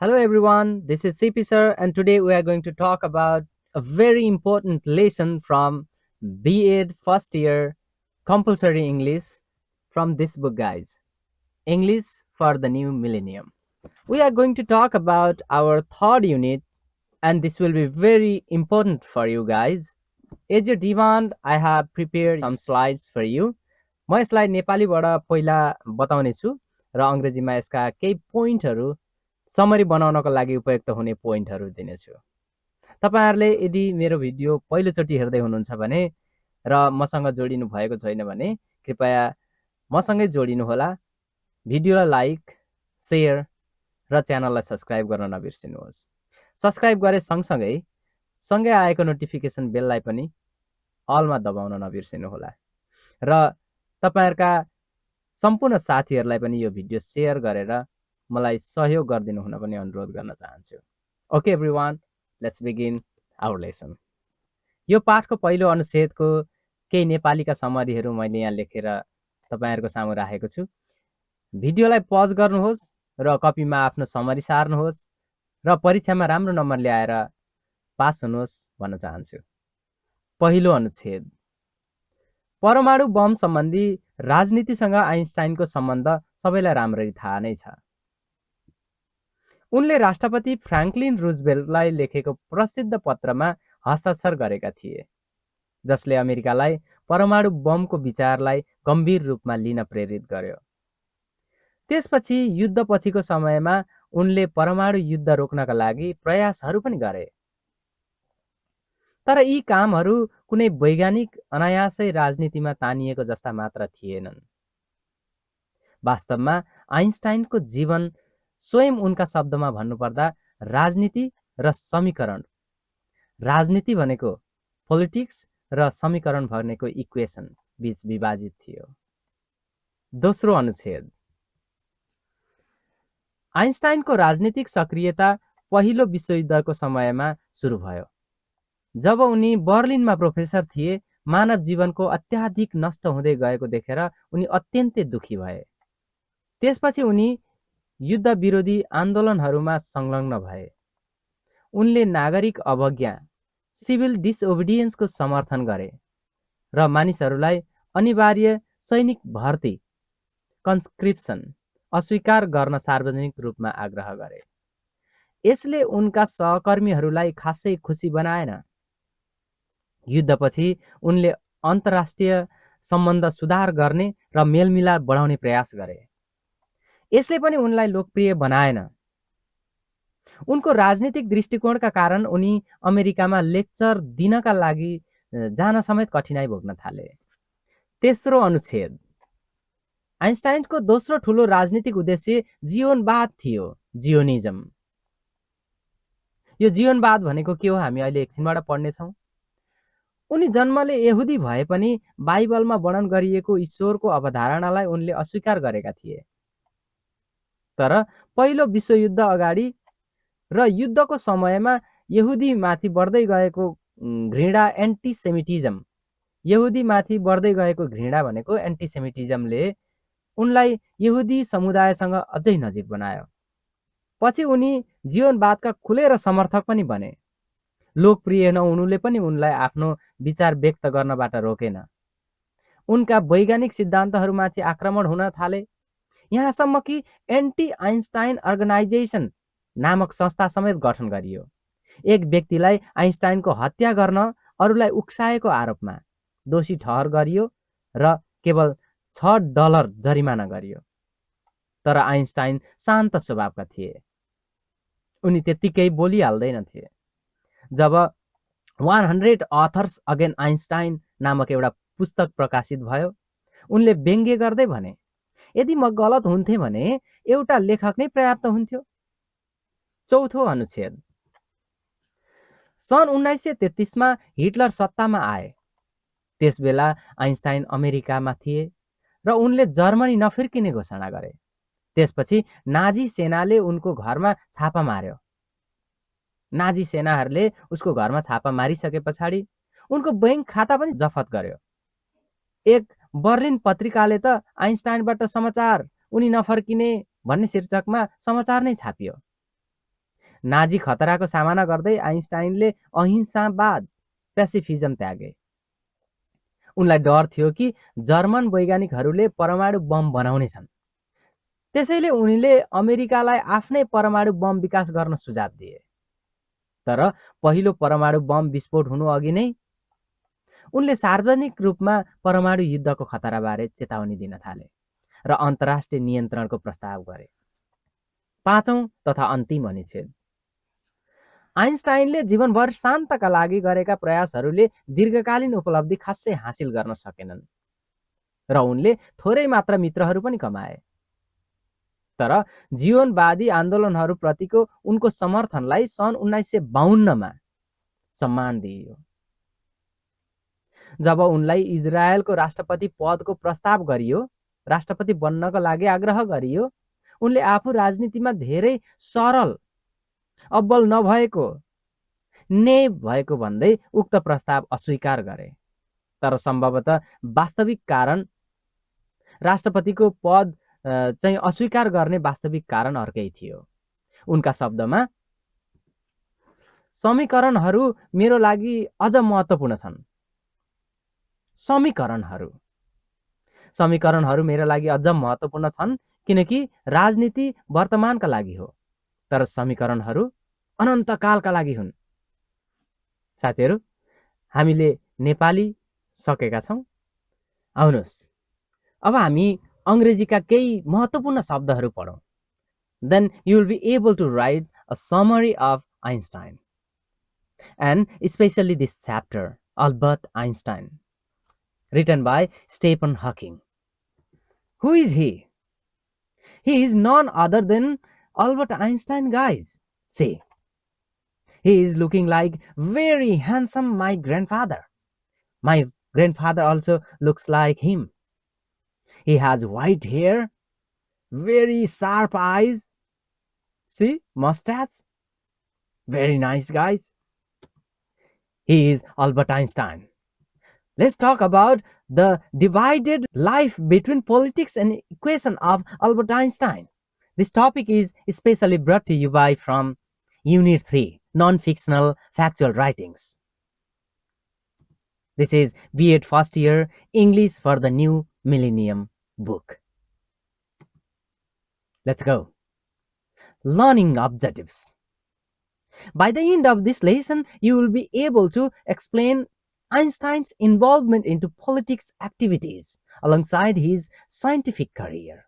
Hello everyone, this is CP sir and today we are going to talk about a very important lesson from B.Ed first year compulsory English from this book guys. English for the New Millennium. We are going to talk about our third unit and this will be very important for you guys. As your demand, I have prepared some slides for you. म यसलाई नेपालीबाट पहिला बताउने छु र अङ्ग्रेजीमा यसका केही पोइन्टहरू समरी बनाउनको लागि उपयुक्त हुने पोइन्टहरू दिनेछु। तपाईहरुले यदि मेरो भिडियो पहिलोचोटि हेर्दै हुनुहुन्छ भने र मसँग जोडिनु भएको छैन भने कृपया मसँगै जोडिनु होला। भिडियोलाई लाइक, शेयर र च्यानललाई सब्स्क्राइब गर्न नबिर्सिनुहोस्। सब्स्क्राइब गरे सँगै आएको नोटिफिकेसन बेललाई पनि अलमा दबाउन नबिर्सिनु होला र तपाईहरुका सम्पूर्ण साथीहरुलाई पनि यो भिडियो शेयर गरेर मलाई सहयोग गरिदिनु हुन पनि अनुरोध गर्न चाहन्छु। Okay everyone, let's begin our lesson. यो पाठको पहिलो अनुच्छेदको केही नेपालीका समरीहरू मैले यहाँ लेखेर तपाईहरुको सामु राखेको छु। भिडियोलाई पज गर्नुहोस् र कपीमा आफ्नो समरी सार्नुहोस् र परीक्षामा राम्रो नम्बर ल्याएर पास हुनुहोस् भन्न चाहन्छु। पहिलो अनुच्छेद, परमाणु बम सम्बन्धी राजनीतिसँग आइन्स्टाइनको सम्बन्ध सबैलाई राम्ररी थाहा नै छ। उनले राष्ट्रपति फ्र्याङ्कलिन रुजवेल्टलाई लेखेको प्रसिद्ध पत्रमा हस्ताक्षर गरेका थिए, जसले अमेरिकालाई परमाणु बमको विचारलाई गम्भीर रूपमा लिन प्रेरित गर्यो। त्यसपछि युद्धपछिको समयमा उनले परमाणु युद्ध रोक्नका लागि प्रयासहरू पनि गरे। तर यी कामहरू कुनै वैज्ञानिक अनायासै राजनीतिमा तानिएको जस्ता मात्र थिएनन्। वास्तवमा आइन्स्टाइनको जीवन स्वयं उनका शब्दमा भन्नुपर्दा राजनीति र समीकरण, राजनीति भनेको पोलिटिक्स र समीकरण भनेको इक्वेसन बीच विभाजित थियो। दोस्रो अनुच्छेद, आइन्स्टाइनको राजनीतिक सक्रियता पहिलो विश्वयुद्धको समयमा सुरु भयो। जब उनी बर्लिनमा प्रोफेसर थिए, मानव जीवनको अत्याधिक नष्ट हुँदै गएको देखेर उनी अत्यन्तै दुखी भए। त्यसपछि उनी युद्ध विरोधी आन्दोलनहरूमा संलग्न भए। उनले नागरिक अवज्ञा, सिभिल डिसओबिडियन्सको समर्थन गरे र मानिसहरूलाई अनिवार्य सैनिक भर्ती, कन्स्क्रिप्सन अस्वीकार गर्न सार्वजनिक रूपमा आग्रह गरे। यसले उनका सहकर्मीहरूलाई खासै खुसी बनाएन। युद्धपछि उनले अन्तर्राष्ट्रिय सम्बन्ध सुधार गर्ने र मेलमिलाप बढाउने प्रयास गरे। यसले पनि उनलाई लोकप्रिय बनाएन। उनको राजनीतिक दृष्टिकोणका कारण उनी अमेरिकामा लेक्चर दिनका लागि जान समेत कठिनाइ भोग्न थाले। तेस्रो अनुच्छेद, आइन्स्टाइनको दोस्रो ठूलो राजनीतिक उद्देश्य जीवनवाद थियो, जियोनिजम। यो जीवनवाद भनेको के हो हामी अहिले एकछिनबाट पढ्नेछौँ। उनी जन्मले यहुदी भए पनि बाइबलमा वर्णन गरिएको ईश्वरको अवधारणालाई उनले अस्वीकार गरेका थिए। तर पहिलो विश्वयुद्ध अगाडि र युद्धको समयमा यहुदीमाथि बढ्दै गएको घृणा, एन्टिसेमिटिजम, यहुदीमाथि बढ्दै गएको घृणा भनेको एन्टिसेमिटिजमले उनलाई यहुदी समुदायसँग अझै नजिक बनायो। पछि उनी जीवनवादका खुलेर समर्थक पनि बने। लोकप्रिय नहुनुले पनि उनलाई आफ्नो विचार व्यक्त गर्नबाट रोकेन। उनका वैज्ञानिक सिद्धान्तहरूमाथि आक्रमण हुन थाले, यहाँसम्म कि एन्टी आइन्स्टाइन अर्गनाइजेसन नामक संस्था समेत गठन गरियो। एक व्यक्तिलाई आइन्स्टाइनको हत्या गर्न अरूलाई उक्साएको आरोपमा दोषी ठहर गरियो र केवल $6 जरिमाना गरियो। तर आइन्स्टाइन शान्त स्वभावका थिए। उनी त्यत्तिकै बोलिहाल्दैनथे। जब 100 अथर्स अगेन आइन्स्टाइन नामक एउटा पुस्तक प्रकाशित भयो, उनले व्यङ्ग्य गर्दै भने, यदि म गलत हुन्थे भने एउटा लेखक नै पर्याप्त हुन्थ्यो। चौथो अनुच्छेद, सन् 1933 मा हिटलर सत्तामा आए। त्यसबेला आइन्स्टाइन अमेरिकामा थिए र उनले जर्मनी नफिर्किने घोषणा गरे। त्यसपछि नाजी सेनाले उनको घरमा छापा मार्यो। नाजी सेनाहरूले उसको घरमा छापा मारिसके पछाडि उनको बैंक खाता पनि जफत गर्यो। एक बर्लिन पत्रिकाले त आइन्स्टाइनबाट समाचार, उनी नफर्किने भन्ने शीर्षकमा समाचार नै छापियो। नाजी खतराको सामना गर्दै आइन्स्टाइनले अहिंसावाद पेसिफिजम त्यागे। उनलाई डर थियो कि जर्मन वैज्ञानिकहरूले परमाणु बम बनाउनेछन्। त्यसैले उनले अमेरिकालाई आफ्नै परमाणु बम विकास गर्न सुझाव दिए। तर पहिलो परमाणु बम विस्फोट हुनु अघि नै उनले सार्वजनिक रूपमा परमाणु युद्धको खतराबारे चेतावनी दिन थाले र अन्तर्राष्ट्रिय नियन्त्रणको प्रस्ताव गरे। पाँचौं तथा अन्तिम अनुच्छेद। आइन्स्टाइनले जीवनभर शान्तका लागि गरेका प्रयासहरूले दीर्घकालीन उपलब्धि खासै हासिल गर्न सकेनन् र उनले थोरै मात्र मित्रहरू पनि कमाए। तर जीवनवादी आन्दोलनहरूप्रतिको उनको समर्थनलाई सन् 1952 सम्मान दिइयो। जब उनलाई इजरायलको राष्ट्रपति पदको प्रस्ताव गरियो, राष्ट्रपति बन्नको लागि आग्रह गरियो, उनले आफू राजनीतिमा धेरै सरल, अब्बल नभएको, न्याय भएको भन्दै उक्त प्रस्ताव अस्वीकार गरे। तर सम्भवतः वास्तविक कारण राष्ट्रपतिको पद चाहिँ अस्वीकार गर्ने वास्तविक कारण अर्कै थियो। उनका शब्दमा, समीकरणहरू मेरो लागि अझ महत्त्वपूर्ण छन्। समीकरणहरू मेरो लागि अझ महत्त्वपूर्ण छन् किनकि राजनीति वर्तमानका लागि हो, तर समीकरणहरू अनन्तकालका लागि हुन्। साथीहरू, हामीले नेपाली सकेका छौँ। आउनुहोस् अब हामी अंग्रेजीका केही महत्त्वपूर्ण शब्दहरू पढौँ। Then you will be able to write a summary of Einstein, and especially this chapter, Albert Einstein, written by Stephen Hawking. Who is he? He is none other than Albert Einstein, guys. See, he is looking like very handsome my grandfather. My grandfather also looks like him. He has white hair, very sharp eyes. See, mustache. Very nice, guys. He is Albert Einstein. Let's talk about the divided life between politics and equation of Albert Einstein. This topic is especially brought to you by from Unit 3, Non-Fictional Factual Writings. This is B.Ed first year English for the new Millennium book. Let's go. Learning objectives. By the end of this lesson, you will be able to explain Einstein's involvement into politics activities alongside his scientific career.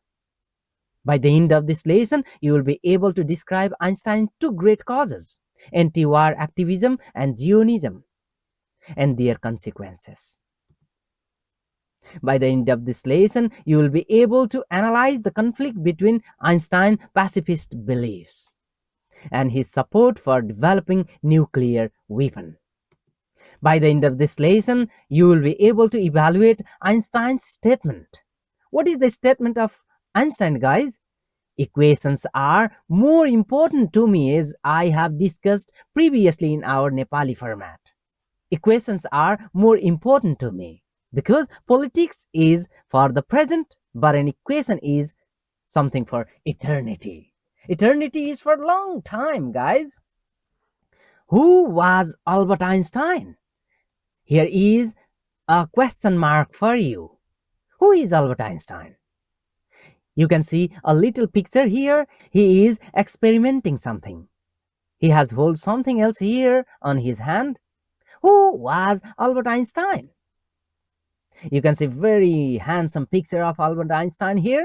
By the end of this lesson, you will be able to describe Einstein's two great causes, anti-war activism and Zionism, and their consequences. By the end of this lesson, you will be able to analyze the conflict between Einstein's pacifist beliefs and his support for developing nuclear weapon. By the end of this lesson, you will be able to evaluate Einstein's statement. What is the statement of Einstein, guys? Equations are more important to me, as I have discussed previously in our Nepali format. Equations are more important to me because politics is for the present, but an equation is something for eternity. Eternity is for a long time, guys. Who was Albert Einstein? Here is a question mark for you. Who is Albert Einstein? You can see a little picture here. He is experimenting something. He has hold something else here on his hand. Who was Albert Einstein? You can see very handsome picture of Albert Einstein here.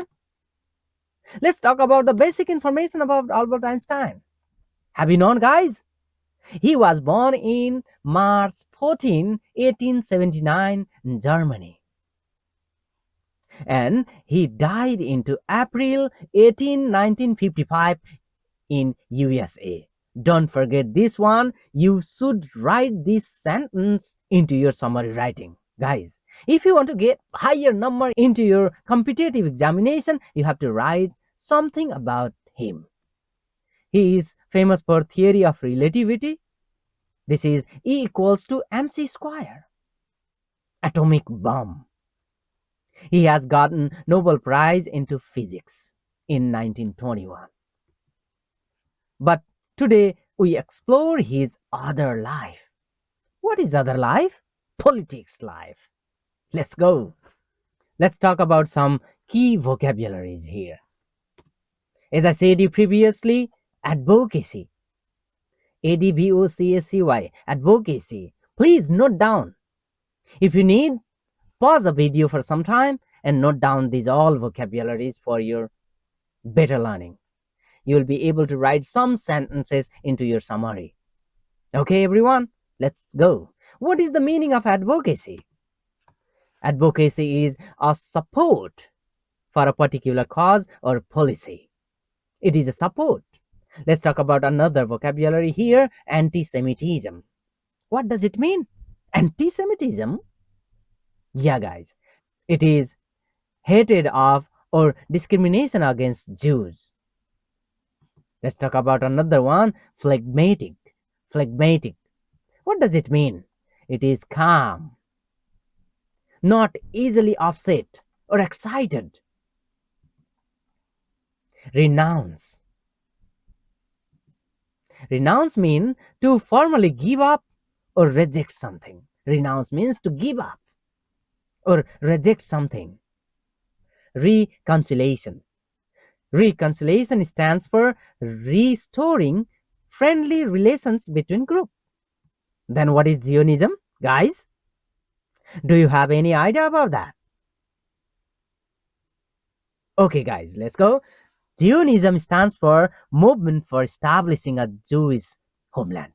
Let's talk about the basic information about Albert Einstein. Have you known, guys? He was born in March 14, 1879 in Germany. And he died into April 18, 1955 in USA. Don't forget this one. You should write this sentence into your summary writing. Guys, if you want to get higher number into your competitive examination, you have to write something about him. He is famous for theory of relativity. This is E equals to mc square. Atomic bomb. He has gotten Nobel Prize into physics in 1921. But today, we explore his other life. What is other life? Politics life. Let's go. Let's talk about some key vocabularies here. As I said you previously, advocacy. ADVOCACY, advocacy. Please note down. If you need, pause the video for some time and note down these all vocabularies for your better learning. You will be able to write some sentences into your summary. Okay, everyone, let's go. What is the meaning of advocacy? Advocacy is a support for a particular cause or policy. It is a support. Let's talk about another vocabulary here, anti Semitism. What does it mean? Anti Semitism? Yeah, guys, it is hatred of or discrimination against Jews. Let's talk about another one, phlegmatic. Phlegmatic. What does it mean? It is calm, not easily upset or excited. Renounce. Renounce means to formally give up or reject something. Renounce means to give up or reject something. Reconciliation. Reconciliation stands for restoring friendly relations between groups. Then what is Zionism, guys? Do you have any idea about that? Okay, guys, let's go. Zionism stands for Movement for Establishing a Jewish Homeland.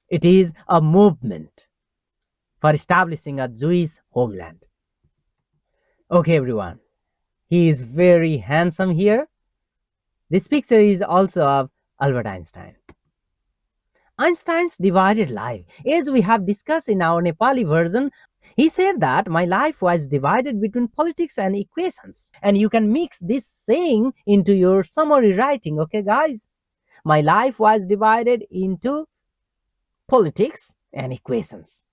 It is a movement for establishing a Jewish homeland. Okay, everyone. He is very handsome here. This picture is also of Albert Einstein. Einstein's divided life. As we have discussed in our Nepali version, he said that my life was divided between politics and equations. And you can mix this saying into your summary writing, okay, guys? My life was divided into politics and equations.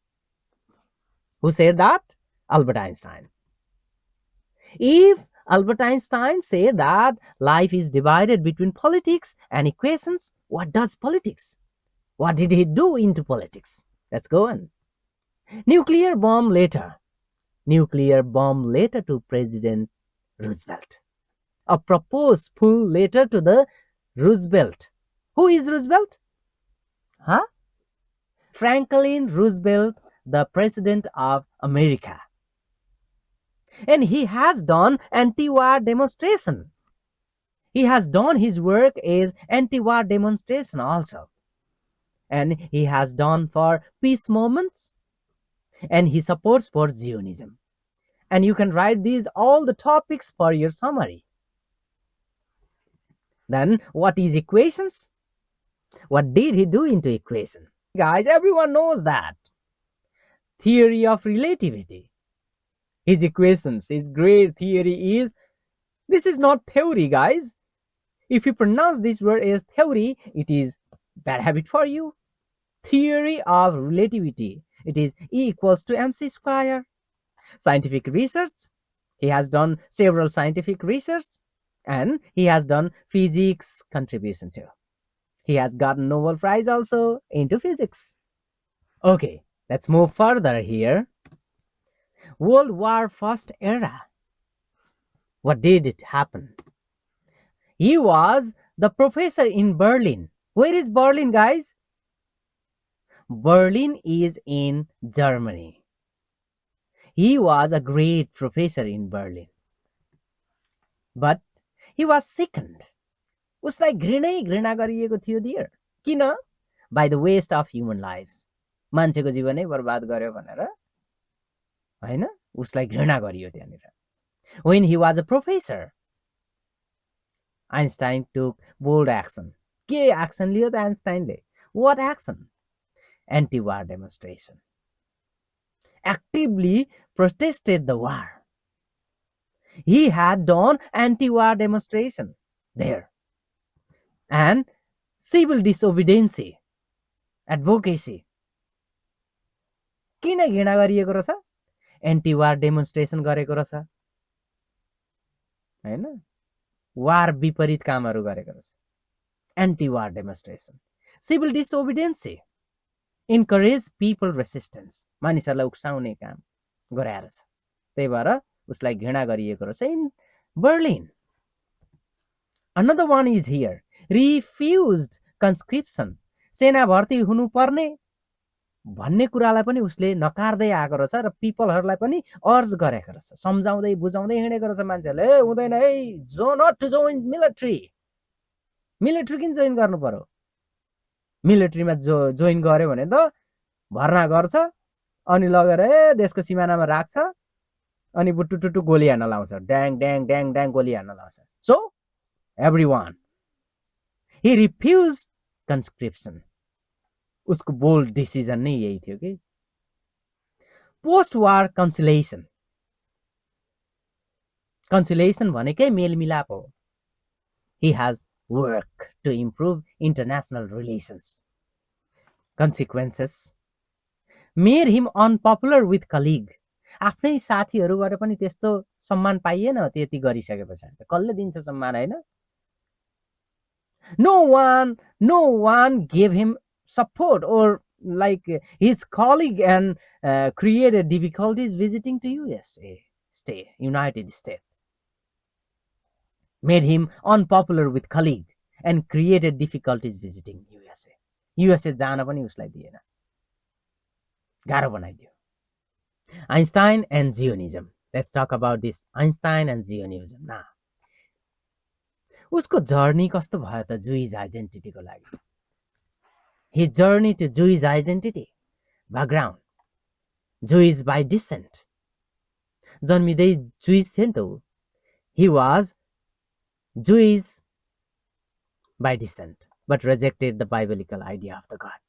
Who said that? Albert Einstein. If Albert Einstein said that life is divided between politics and equations, what does politics? What did he do into politics? Let's go on. Nuclear bomb letter. Nuclear bomb letter to President Roosevelt. A proposed full letter to the Roosevelt. Who is Roosevelt? Huh? Franklin Roosevelt, the President of America. And he has done anti-war demonstration. He has done his work as anti-war demonstration also. And he has done for peace movements. And he supports for Zionism. And you can write these all the topics for your summary. Then what is equations? What did he do into equation? Guys, everyone knows that. Theory of relativity. His equations, his great theory is, this is not theory, guys. If you pronounce this word as theory, it is bad habit for you. Theory of relativity. It is E equals to mc square. Scientific research. He has done several scientific research and he has done physics contribution too. He has gotten Nobel Prize also into physics. Okay, let's move further here. World War First era. What did it happen? He was the professor in Berlin. Where is Berlin, guys? Berlin is in Germany. He was a great professor in Berlin. But he was sickened. उसलाई घृणा गरिएको थियो there. किन? By the waste of human lives. मान्छेको जीवनै बर्बाद गर्यो भनेर हैन उसलाई घृणा गरियो त्यहाँनिर. When he was a professor, Einstein took bold action. के action लियो त Einsteinले? What action? Anti-war demonstration. Actively protested the war. He had done anti-war demonstration there. And civil disobedience, advocacy. किन घृणा गरिएको रहेछ? एन्टी-वार डेमोन्स्ट्रेसन गरेको रहेछ हैन? वार विपरीत कामहरु गरेको रहेछ. Anti war demonstration. Civil disobedience, encourage people resistance, मानिसहरूलाई उक्साउने काम गराएर छ, त्यही भएर उसलाई घृणा गरिएको रहेछ in Berlin. Another one is here. Refused conscription. सेना भर्ती हुनुपर्ने भन्ने कुरालाई पनि उसले नकार्दै आएको रहेछ र पिपलहरूलाई पनि अर्ज गरेको रहेछ, सम्झाउँदै बुझाउँदै हिँडेको रहेछ मान्छेहरूले, ए हुँदैन है, not to join military, military किन जोइन गर्नु पर्यो, मिलिट्रीमा जोइन गर्यो भने त भर्ना गर्छ, अनि लगेर देशको सिमानामा राख्छ, अनि बुट्टु टुट्टु गोली हान्न लाउँछ, ड्याङ ड्याङ ड्याङ ड्याङ गोली हान्न लाउँछ। सो everyone, he refused conscription. उसको बोल्ड डिसिजन नै यही थियो कि। पोस्ट वार कन्सिलेसन, कन्सिलेसन भनेकै मेलमिलाप हो। he has worked to improve international relations. Consequences made him unpopular with colleague. आफ्नै साथीहरूबाट पनि त्यस्तो सम्मान पाइएन, त्यति गरिसके पछाडि त कसले दिन्छ सम्मान, होइन? No one gave him support, or like his colleague, and created difficulties visiting to United States. Made him unpopular with colleague and created difficulties visiting USA जान पनि उसलाई दिएन, गाह्रो बनाइदियो। Einstein and Zionism. Let's talk about this Einstein and Zionism now. उसको journey कस्तो भयो त जुइज आइडेन्टिटीको लागि? His journey to Jewish identity, background, Jewish by descent. जन्मिँदै जुइस थियो नि त ऊ। He was Jewish by descent, but rejected the biblical idea of the God.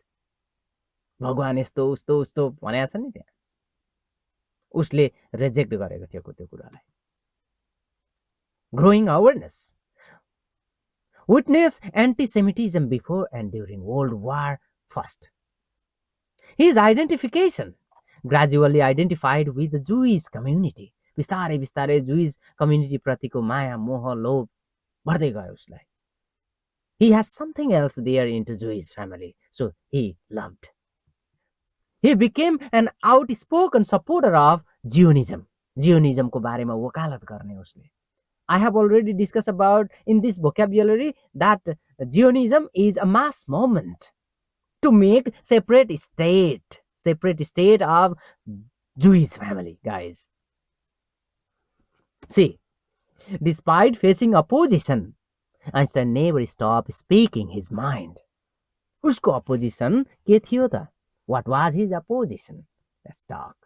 भगवान यस्तो उस्तो उस्तो भनेको छ नि त्यहाँ, उसले रिजेक्ट गरेको थियो त्यो कुरालाई। Growing awareness. Witness anti-Semitism before and during World War I. His identification, gradually identified with the Jewish community. बिस्तारै बिस्तारै Jewish community प्रतिको माया मोह लोभ बढ्दै गयो उसलाई। He has something else there into Jewish family, so he loved. He became an outspoken supporter of Zionism. Zionism को बारेमा वकालत गर्ने उसले। I have already discussed about in this vocabulary that Zionism is a mass movement to make separate state of Jewish family, guys. See, despite facing opposition, Einstein never stopped speaking his mind. उसको opposition के थियो त? What was his opposition? Let's talk.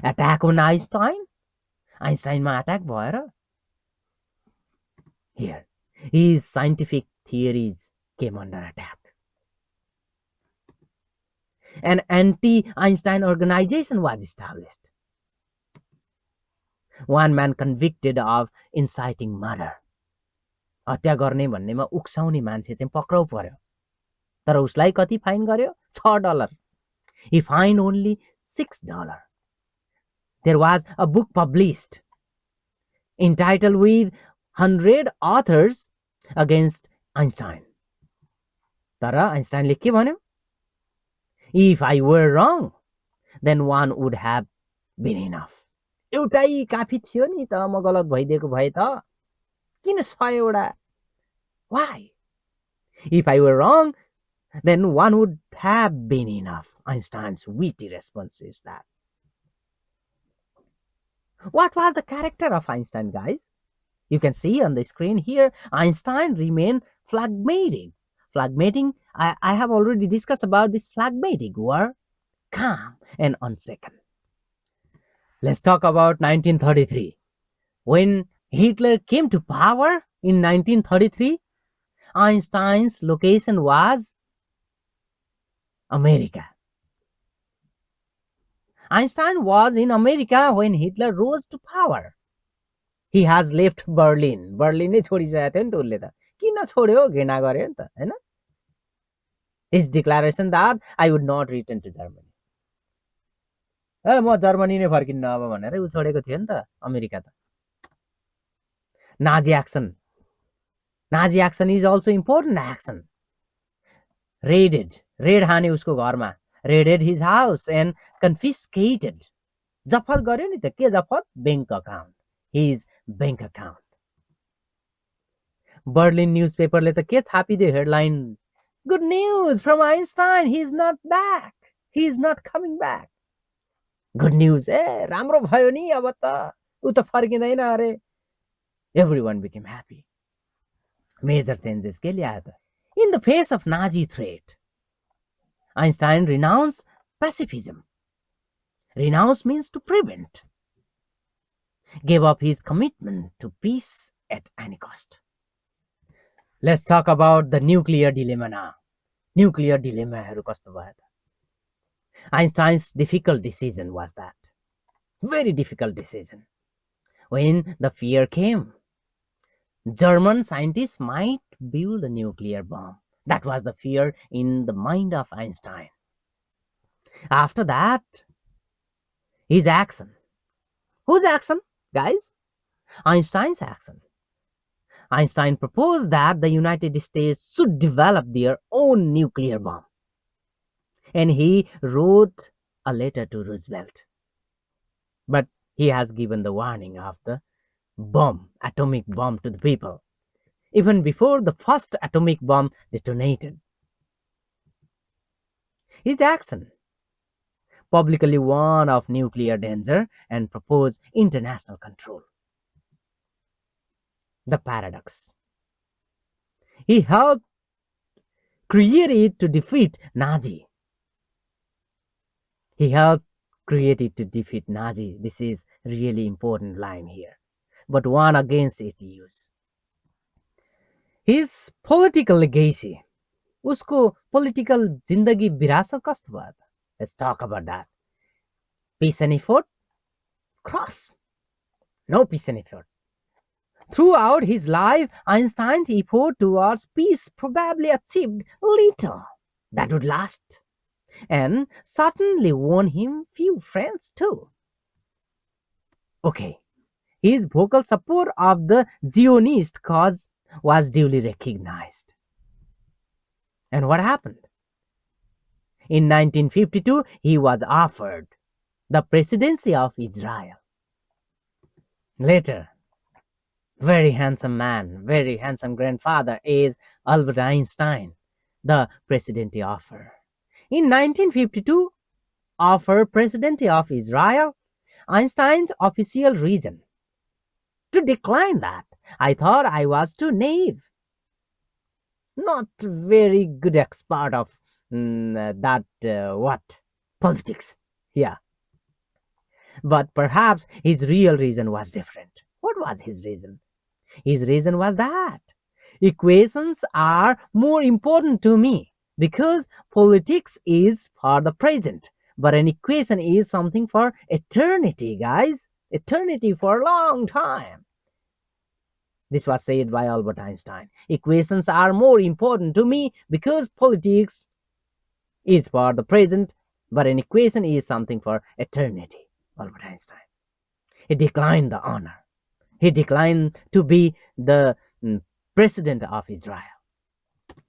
Attack on Einstein? Einsteinमा attack भयो र? Here, his scientific theories came under attack. An anti-Einstein organization was established. One man convicted of inciting murder. हत्या गर्ने भन्नेमा उक्साउने मान्छे चाहिँ पक्राउ पर्यो, तर उसलाई कति फाइन गर्यो? $6. He fined only $6. There was a book published entitled with 100 authors against Einstein. तर आइन्स्टाइनले के भन्यो? If I were wrong, then one would have been enough. एउटै काफी थियो नि त, म गलत भइदिएको भए त किन 100 वटा? Why? If I were wrong, then one would have been enough. Einstein's witty response is that. What was the character of Einstein, guys? You can see on the screen here, Einstein remained phlegmatic. Phlegmatic, I have already discussed about this phlegmatic word, calm and unshaken. Let's talk about 1933. When Hitler came to power in 1933, Einstein's location was America. Einstein was in America when Hitler rose to power. He has left Berlin. Berlin नै छोडिसकेको थियो नि त उसले त। किन छोड्यो? घृणा गर्यो नि त, हैन? His declaration that I would not return to Germany. म जर्मनी नै फर्किन्न अब भनेर उ छोडेको थियो नि त अमेरिका त। Nazi action. Nazi action is also important action. Raid हाने उसको घरमा, raided his house and confiscated, जफत गर्यो नि त। के जफत? Bank account, his bank account. Berlin news पेपरले त के छापिदियो headline, good news from Einstein, he is not back, he is not coming back. Good news, ए राम्रो भयो नि, अब त ऊ त फर्किँदैन अरे। Everyone became happy. Major changes के ल्यायो त? In the face of Nazi threat, Einstein renounced pacifism. Renounce means to prevent. Gave up his commitment to peace at any cost. Let's talk about the nuclear dilemma now. Nuclear dilemma haru kasto bhayo ta? Einstein's difficult decision was that. Very difficult decision. When the fear came, German scientists might build a nuclear bomb. That was the fear in the mind of Einstein. After that, his action. Whose action, guys? Einstein's action. Einstein proposed that the United States should develop their own nuclear bomb. And he wrote a letter to Roosevelt. But he has given the warning of the bomb, atomic bomb, to the people, even before the first atomic bomb detonated. His action: publicly warn of nuclear danger and propose international control. The paradox: he helped create it to defeat Nazi. He helped create it to defeat Nazi. This is really important line here. But warn against its use. His political legacy. उसको political जिन्दगी विरासत कस्तो भयो? Let's talk about that. Peace and effort? Cross. No peace and effort. Throughout his life, Einstein's effort towards peace probably achieved little that would last, and certainly won him few friends too. Okay, his vocal support of the Zionist cause was duly recognized. And what happened? In 1952, he was offered the presidency of Israel. Later, very handsome man, very handsome grandfather is Albert Einstein, the presidency offer. In 1952, offer presidency of Israel, Einstein's official reason to decline that: I thought I was too naive, not very good expert of politics. Yeah. But perhaps his real reason was different. What was his reason? His reason was that equations are more important to me because politics is for the present, but an equation is something for eternity, guys. Eternity, for a long time. This was said by Albert Einstein. Equations are more important to me because politics is for the present, but an equation is something for eternity. Albert Einstein. He declined the honor. He declined to be the president of Israel.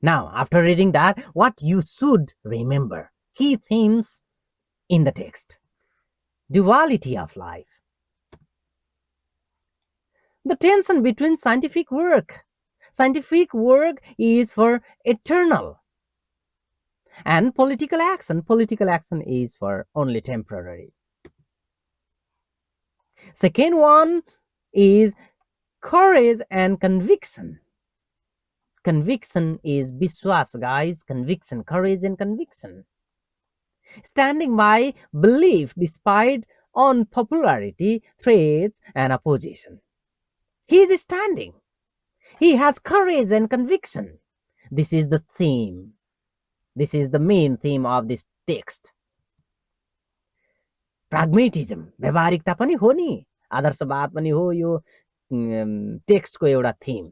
Now, after reading that, what you should remember: key themes in the text. Duality of life. The tension between scientific work. Scientific work is for eternal. And political action is for only temporary. Second one is courage and conviction. Conviction is Biswas, guys. Conviction, courage and conviction. Standing by belief despite unpopularity, threats and opposition. He is standing. He has courage and conviction. This is the theme. This is the main theme of this text. Pragmatism, व्यावहारिकता पनि हो नि, आदर्शवाद पनि हो यो टेक्स्टको एउटा theme.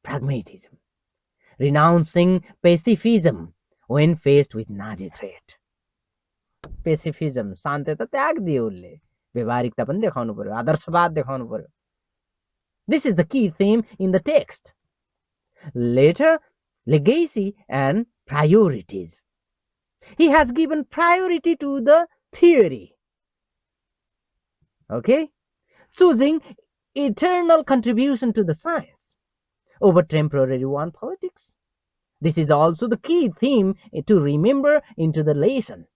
Pragmatism. Renouncing pacifism when faced with Nazi threat. Pacifism, शान्तिता त्याग दियो उसले. व्यावहारिकता पनि देखाउनु पर्यो, आदर्शवाद देखाउनु पर्यो. This is the key theme in the text. Later, legacy and priorities. He has given priority to the theory. Okay? Choosing eternal contribution to the science over temporary one politics. This is also the key theme to remember into the lesson.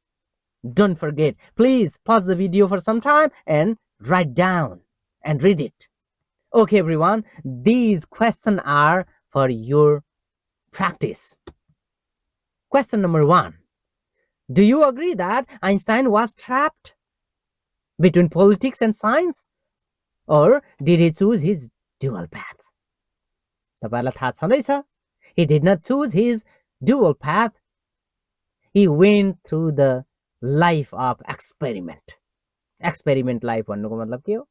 Don't forget, please pause the video for some time and write down and read it. Okay, everyone, these questions are for your practice. Question number 1. Do you agree that Einstein was trapped between politics and science? Or did he choose his dual path? तपाईहरुलाई थाहा छँदैछ, he did not choose his dual path. He went through the life of experiment. Experiment life भन्नुको मतलब के हो?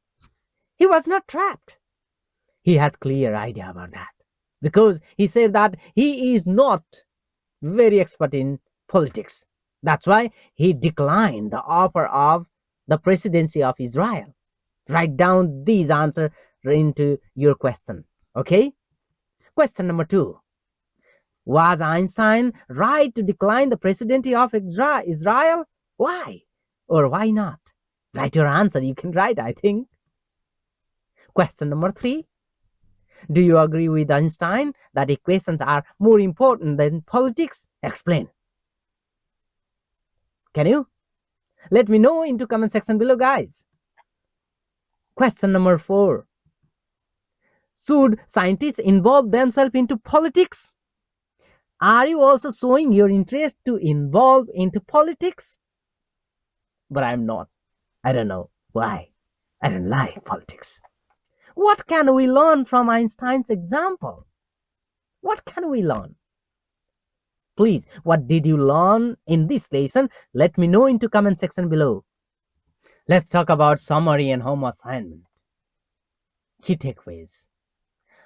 He was not trapped. He has clear idea about that. Because he said that he is not very expert in politics. That's why he declined the offer of the presidency of Israel. Write down these answers into your question. Okay? Question number 2. Was Einstein right to decline the presidency of Israel? Why? Or why not? Write your answer. You can write, I think. Question number 3. Do you agree with Einstein that equations are more important than politics? Explain. Can you? Let me know into comment section below, guys. Question number 4. Should scientists involve themselves into politics? Are you also showing your interest to involve into politics? But I'm not. I don't know why. I don't like politics. What can we learn from Einstein's example? What can we learn? Please, what did you learn in this lesson? Let me know into comment section below. Let's talk about summary and home assignment. Key takeaways.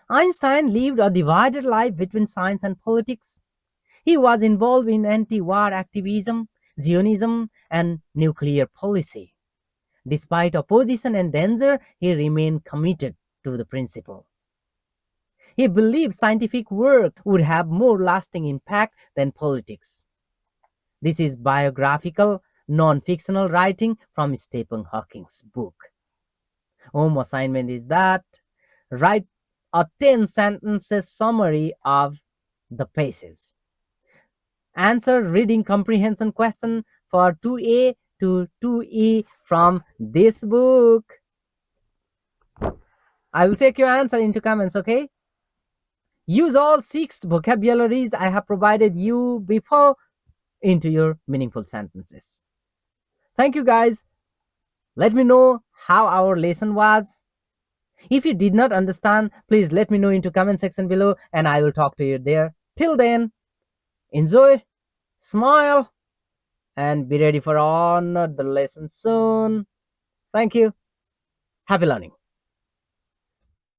Einstein lived a divided life between science and politics. He was involved in anti-war activism, Zionism, and nuclear policy. Despite opposition and danger, he remained committed to the principle. He believed scientific work would have more lasting impact than politics. This is biographical, non-fictional writing from Stephen Hawking's book. Home assignment is that write a 10 sentences summary of the pages. Answer reading comprehension question for 2A to 2E from this book. I will take your answer into comments, okay? Use all 6 vocabularies I have provided you before into your meaningful sentences. Thank you, guys. Let me know how our lesson was. If you did not understand, please let me know into comment section below and I will talk to you there. Till then, enjoy, smile, and be ready for another lesson soon. Thank you. Happy learning.